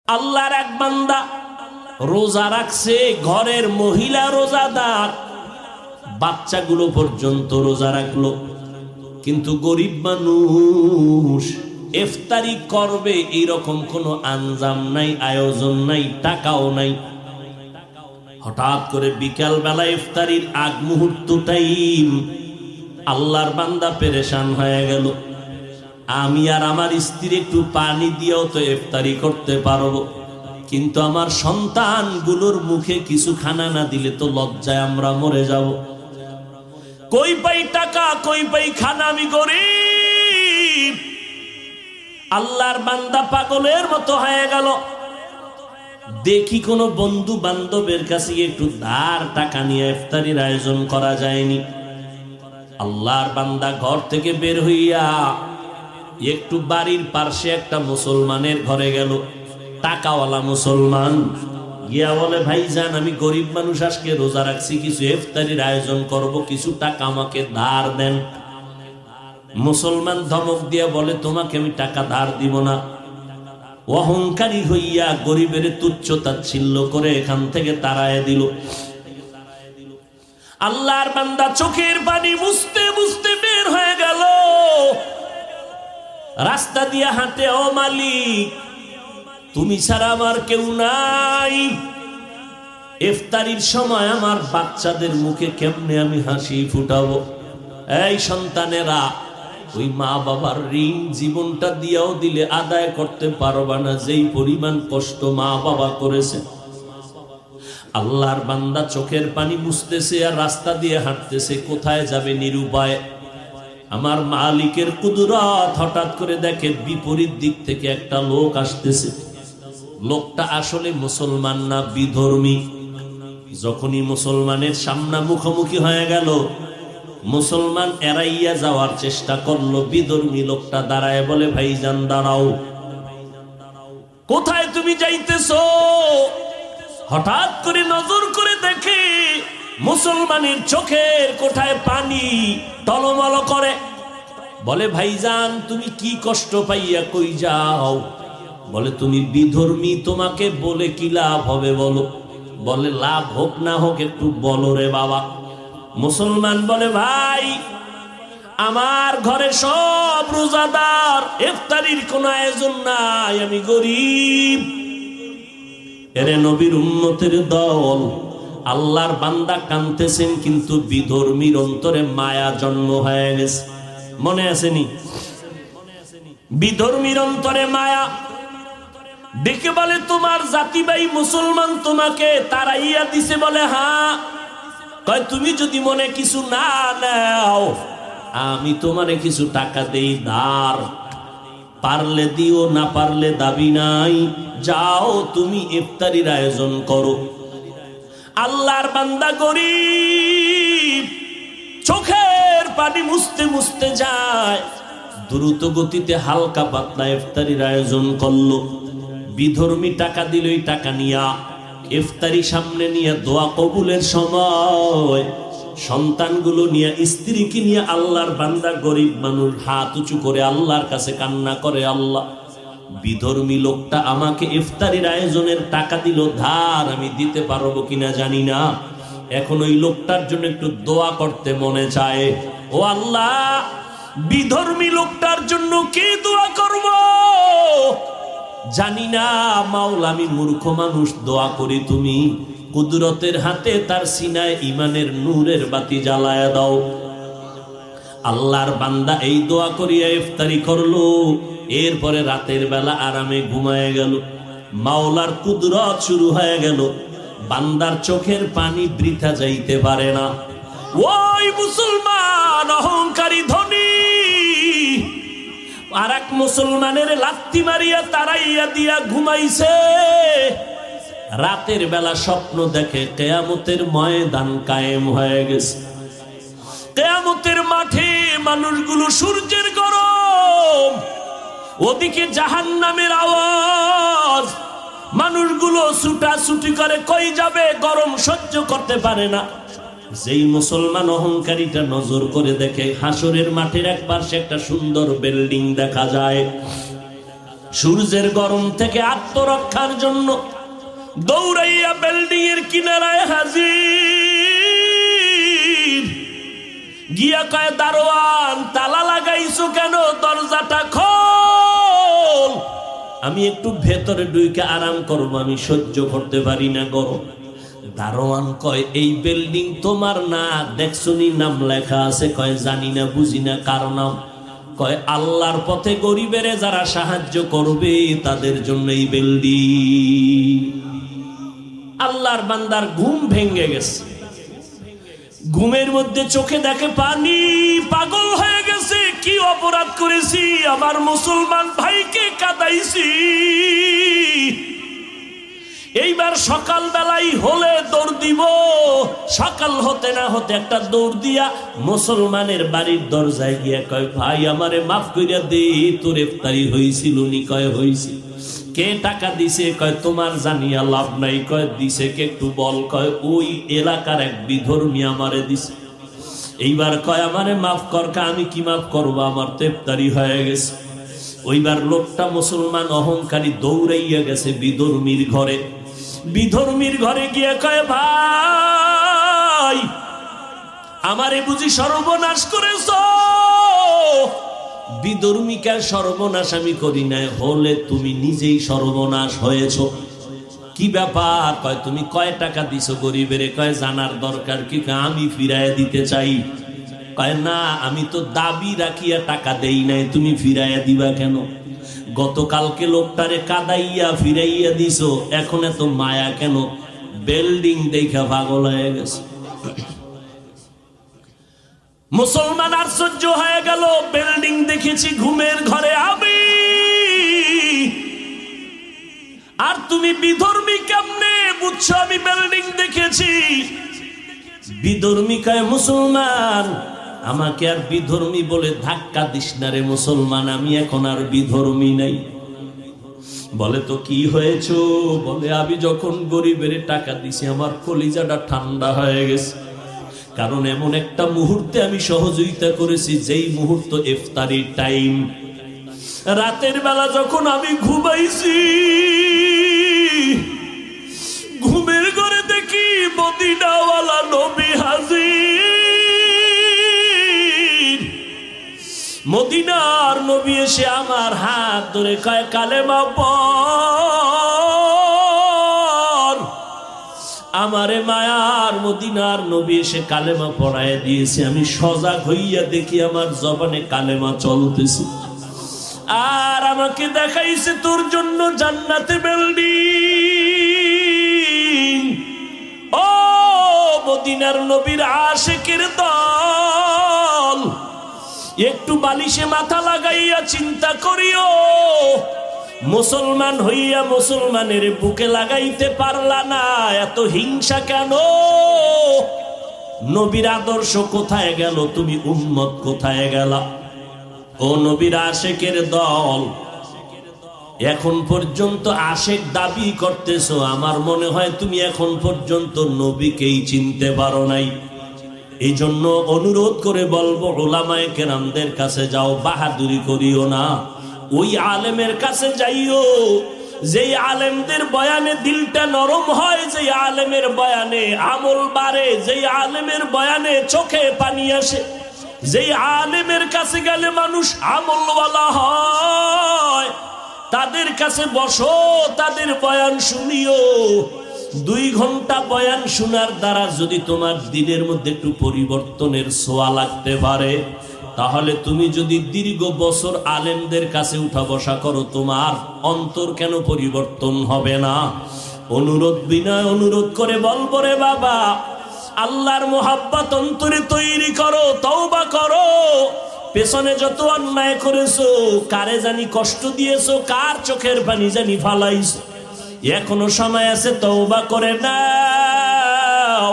আল্লাহর এক বান্দা রোজা রাখছে, ঘরের মহিলা রোজাদার, বাচ্চাগুলো পর্যন্ত রোজা রাখলো, কিন্তু গরিব মানুষ ইফতারি করবে এরকম কোনো আঞ্জাম নাই, আয়োজন নাই, টাকাও নাই। হঠাৎ করে বিকাল বেলা ইফতারির আগ মুহূর্ত টাইম, আল্লাহর বান্দা পেরেশান হয়ে গেল। আমি আর আমার স্ত্রী একটু পানি দিয়েও তো ইফতারি করতে পারবো, কিন্তু আমার সন্তানগুলোর মুখে কিছু খানা না দিলে তো লজ্জায় আমরা মরে যাব। কই পাই টাকা, কই পাই খানা, আমি গরিব। আল্লাহর বান্দা পাগলের মতো হয়ে গেল। দেখি কোনো বন্ধু বান্ধবের কাছে একটু ধার টাকা নিয়ে ইফতারির আয়োজন করা যায়নি। আল্লাহর বান্দা ঘর থেকে বের হইয়া একটু বাড়ির পাশে একটা মুসলমানের ঘরে গেল, টাকাওয়ালা মুসলমান। গিয়া বলে, ভাইজান আমি গরিব মানুষ, আজকে রোজা রাখছি, কিছু ইফতারির আয়োজন করব, কিছু টাকা আমাকে ধার দেন। মুসলমান ধমক দিয়া বলে, তোমাকে আমি টাকা ধার দিব না। অহংকারী হইয়া গরিবের তুচ্ছ তাচ্ছিল্য করে এখান থেকে তাড়ায় দিল। আল্লাহর বান্দা চোখের পানি মুছতে মুছতে বের হয়ে গেল। রাস্তা দিয়ে হাঁটে, ও মালিক তুমি ছাড়া আমার কেউ নাই। ইফতারির সময় আমার বাচ্চাদের মুখে কেমনে আমি হাসি ফুটাবো? এই সন্তানেরা, ওই মা বাবার ঋণ জীবনটা দিয়েও দিলে আদায় করতে পারবা না, যেই পরিমাণ কষ্ট মা বাবা করেছে। আল্লাহর বান্দা চোখের পানি মুছতেছে আর রাস্তা দিয়ে হাঁটতেছে, কোথায় যাবে নিরুপায়। আমার মালিকের কুদরত, হঠাৎ করে দেখে বিপরীত দিক থেকে একটা লোক আসতেছে। লোকটা আসলে মুসলমান না, বিধর্মী। যখনই মুসলমানের সামনে মুখোমুখি হয়ে গেল, মুসলমান এড়াইয়া যাওয়ার চেষ্টা করলো। বিধর্মী লোকটা দাঁড়ায় বলে, ভাইজান দাঁড়াও, কোথায় তুমি যাইতেছো? হঠাৎ করে নজর করে দেখে মুসলমানের চোখের কোঠায় পানি টলমল করে। বলে, ভাইজান তুমি কি কষ্ট পাইয়া কই যাও? বলে, তুমি বিধর্মী, তোমাকে বলে কি লাভ হবে বলো? বলে, লাভ হোক না হোক একটু বলো রে বাবা। মুসলমান বলে, ভাই আমার ঘরে সব রোজাদার, ইফতারির কোন আয়োজন নাই, আমি গরিব। এরে নবীর উম্মতের দল, আল্লাহর বান্দা কাঁদতেছেন, কিন্তু বিধর্মীর অন্তরে মায়া জন্ম হয়ে গেছে। মনে আসেনি? বিধর্মীর অন্তরে মায়া। দেখে বলে, তোমার জাতি ভাই মুসলমান তোমাকে তাড়াইয়া দিছে? বলে, হ্যাঁ। কয়, তুমি যদি মনে কিছু না নাও, আমি তোমারে কিছু টাকা দেই ধার, পারলে দিও, না পারলে দাবি নাই, যাও তুমি ইফতারির আয়োজন করো। আল্লাহর বান্দা গরিব, চোখের পানি মুছতে মুছতে যায়, দ্রুত গতিতে হালকা পাতলা ইফতারির আয়োজন করলো। বিধর্মী টাকা দিল, ওই টাকা নিয়া ইফতারি সামনে নিয়ে দোয়া কবুলের সময় সন্তানগুলো নিয়ে, স্ত্রীকে নিয়ে আল্লাহর বান্দা গরিব মানুষ হাত উঁচু করে আল্লাহর কাছে কান্না করে, আল্লাহ বিধর্মী লোকটা আমাকে ইফতারির আয়োজনের টাকা দিল ধার, আমি দিতে পারবো কিনা জানি না, এখন ওই লোকটার জন্য একটু দোয়া করতে মনে চায়। ও আল্লাহ, বিধর্মী লোকটার জন্য কি দোয়া করব জানি না, মাওলা আমি মূর্খ মানুষ, দোয়া করি তুমি কুদরতের হাতে তার সিনায় ইমানের নূরের বাতি জ্বালায়া দাও। আল্লাহর বান্দা এই দোয়া করিয়া ইফতারি করলো। এরপরে রাতের বেলা আরামে ঘুমায় গেল। মাওলার কুদরত শুরু হয়ে গেল। বান্দার চোখের পানি বৃথা যাইতে পারে না। ওই মুসলমান অহংকারী ধনী আর এক মুসলমানের লাত্তি মারিয়া তাড়াইয়া দিয়া ঘুমাইছে। রাতের বেলা স্বপ্ন দেখে কিয়ামতের ময়দান কায়েম হয়ে গেছে। কিয়ামতের মাঠে মানুষগুলো সূর্যের গরম, ওদিকে জাহান্নামের আওয়াজ, মানুষগুলো ছুটাছুটি করে, কই যাবে, গরম সহ্য করতে পারে না। যেই মুসলমান অহংকারীটা নজর করে দেখে হাসরের মাঠের এক পাশে একটা সুন্দর বিল্ডিং দেখা যায়। সূর্যের গরম থেকে আত্মরক্ষার জন্য দৌড়াইয়া বিল্ডিং এর কিনারায় হাজির। গিয়া কয়, দারোয়ান তালা লাগাইছো কেন? দরজাটা খোল, আমি একটু ভেতরে ঢুকে আরাম করবো, আমি সহ্য করতে পারি না গরম। দারোয়ান কয়, এই বিল্ডিং তোমার না? দেখছনি নাম লেখা আছে? কয়, জানি না, বুঝি না, কার নাম? কয়, আল্লাহর পথে গরিবেরে যারা সাহায্য করবে তাদের জন্য এই বিল্ডিং। আল্লাহর বান্দার ঘুম ভেঙে গেছে, ঘুমের মধ্যে চোখে দেখে পানি, পাগল হয়ে গেছে। কি অপরাধ করেছি? আমার মুসলমান ভাইকে কাঁদাইছি। এইবার সকাল বেলায় হলে দৌড় দিব, সকাল হতে না হতে একটা দৌড় দিয়া মুসলমানের বাড়ির দরজায় গিয়া কয়, ভাই আমারে মাফ কইরা দে, তোর ইফতারি হইছিল নি? কয়, হইছে। কে টাকা দিছে? কয়, তোমার জানিয়া লাভ নাই। কয়, দিছে কে একটু বল? কয়, ওই এলাকার এক বিধর্মী আমারে দিছে। এইবার কয়, আমারে মাফ কর। আমি কি মাফ করবো, আমার তো ইফতারি হয়ে গেছে। ওইবার লোকটা মুসলমান অহংকারী দৌড়াইয়া গেছে বিধর্মীর ঘরে। বিধর্মীর ঘরে গিয়ে কয়, ভাই আমারে বুঝি সর্বনাশ করেছ? বিধর্মীকে সর্বনাশ আমি করি নাই, হলে তুমি নিজেই সর্বনাশ হয়েছ। কি ব্যাপার? কয়, তুমি কয় টাকা দিছো গরিবের? কয়, জানার দরকার কি? আমি ফিরাইয়া দিতে চাই। কয়, না, আমি তো দাবি রাখিয়া টাকা দেই নাই, তুমি ফিরাইয়া দিবা কেন? গতকালকে লোকটারে কাদাইয়া ফিরাইয়া দিছো, এখন এত মায়া কেন? বিল্ডিং দেখা পাগল হয়ে গেছে। মুসলমান আশ্চর্য হয়ে গেল, বিল্ডিং দেখেছি ঘুমের ঘরে আমি, আর তুমি বিধর্মী কেমনে বুঝছো আমি বিল্ডিং দেখেছি? বিধর্মী কয়, মুসলমান আমাকে আর বিধর্মী বলে ধাক্কা দিস না রে মুসলমান, আমি এখন আর বিধর্মী নাই। বলে, তো কি হয়েছে? বলে, আমি যখন গরিবের টাকা দিছি আমার কলিজাটা ঠান্ডা হয়ে গেছে, কারণ এমন একটা মুহূর্তে আমি সহযোগিতা করেছি যেই মুহূর্ত ইফতারির টাইম। রাতের বেলা যখন আমি ঘুমাইছি, ঘুমের ঘরে দেখি মদিনাওয়ালা নবী হাজির। মদিনার নবী এসে আমার হাত ধরে কয়, কালেমা পড়। আমারে মায়ার মদিনার নবী এসে কালেমা পড়ায় দিয়েছে। আমি সজাগ হইয়া দেখি আমার জবানে কালেমা চলতেছে, আর আমাকে দেখাইছে তোর জন্য জান্নাতে বিল্ডিং। ও মদিনার নবীর আশিকের দল, একটু বালিশে মাথা লাগাইয়া চিন্তা করিও। মুসলমান হইয়া মুসলমানের বুকে লাগাইতে পারলা না, এত হিংসা কেন? নবীর আদর্শ কোথায় গেল? তুমি উম্মত কোথায় গেলা? ও নবীর আশিকের দল, এখন পর্যন্ত আশিক দাবি করতেছো, আমার মনে হয় তুমি এখন পর্যন্ত নবীকেই চিনতে পারো নাই। এই জন্য অনুরোধ করে বলবো, উলামায়ে কেরামদের কাছে যাও, বাহাদুরি করিও না। ওই আলেমের কাছে যাইও যেই আলেমদের বয়ানে দিলটা নরম হয়, যেই আলেমের বয়ানে আমল বাড়ে, যেই আলেমের বয়ানে চোখে পানি আসে, যেই আলেমের কাছে গেলে মানুষ আমলওয়ালা হয়, তাদের কাছে বসো, তাদের বয়ান শুনিও। 2 ঘন্টা বয়ান শোনার দ্বারা যদি তোমার দিনের মধ্যে একটু পরিবর্তনের ছোঁয়া লাগতে পারে, তাহলে তুমি যদি দীর্ঘ বছর আলেমদের কাছে উঠা বসা করো, তোমার অন্তর কেন পরিবর্তন হবে না? অনুরোধ বিনয় অনুরোধ করে বলবো, রে বাবা, আল্লাহর মোহাব্বত অন্তরে তৈরি করো, তওবা করো। পেছনে যত অন্যায় করেছো, কারে জানি কষ্ট দিয়েছো, কার চোখের পানি জানি ফালাইছো, এখনো সময় আছে, তওবা করে নাও।